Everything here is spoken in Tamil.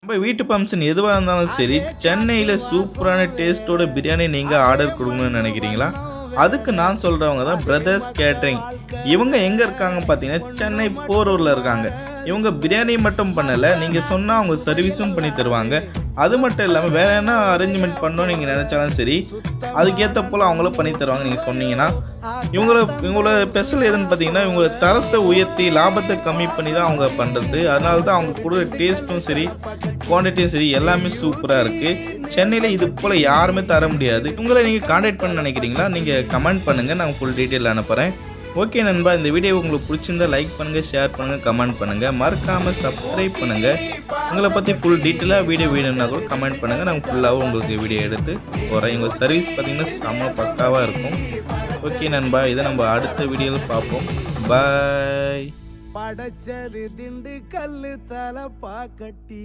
நம்ம வீட்டு ஃபங்க்ஷன் எதுவாக இருந்தாலும் சரி, சென்னையில் சூப்பரான டேஸ்ட்டோட பிரியாணி நீங்கள் ஆர்டர் கொடுக்கணும்னு நினைக்கிறீங்களா? அதுக்கு நான் சொல்கிறவங்க தான் பிரதர்ஸ் கேட்ரிங். இவங்க எங்கே இருக்காங்க பார்த்தீங்கன்னா, சென்னை போரூரில் இருக்காங்க. இவங்க பிரியாணி மட்டும் பண்ணலை, நீங்கள் சொன்னால் அவங்க சர்வீஸும் பண்ணி தருவாங்க. அது மட்டும் இல்லாமல் வேறு என்ன அரேஞ்ச்மெண்ட் பண்ணணும்னு நீங்கள் நினச்சாலும் சரி, அதுக்கேற்ற போல் அவங்களும் பண்ணி தருவாங்க நீங்கள் சொன்னீங்கன்னா. இவங்களோட ஸ்பெஷல் எதுன்னு பார்த்தீங்கன்னா, இவங்களோட தரத்தை உயர்த்தி லாபத்தை கம்மி பண்ணி தான் அவங்க பண்ணுறது. அதனால தான் அவங்க கொடுக்குற டேஸ்ட்டும் சரி, குவான்டிட்டியும் சரி, எல்லாமே சூப்பராக இருக்குது. சென்னையில் இது போல் யாருமே தர முடியாது. இவங்களை நீங்கள் கான்டாக்ட் பண்ண நினைக்கிறீங்களா? நீங்கள் கமெண்ட் பண்ணுங்கள், நான் ஃபுல் டீட்டெயில் அனுப்புகிறேன். ஓகே நண்பா, இந்த வீடியோ உங்களுக்கு பிடிச்சிருந்தா லைக் பண்ணுங்கள், ஷேர் பண்ணுங்கள், கமெண்ட் பண்ணுங்கள், மறக்காமல் சப்ஸ்கிரைப் பண்ணுங்கள். உங்களை பற்றி ஃபுல் டீட்டெயிலாக வீடியோ வேணும்னா கூட கமெண்ட் பண்ணுங்கள், நாங்கள் ஃபுல்லாகவும் உங்களுக்கு வீடியோ எடுத்து போகிறேன். எங்கள் சர்வீஸ் பார்த்திங்கன்னா செம்ம பக்காவாக இருக்கும். ஓகே நண்பா, இதை நம்ம அடுத்த வீடியோவில் பார்ப்போம். பாய். படைச்சது திண்டு கல்லு தலை பாக்கட்டி.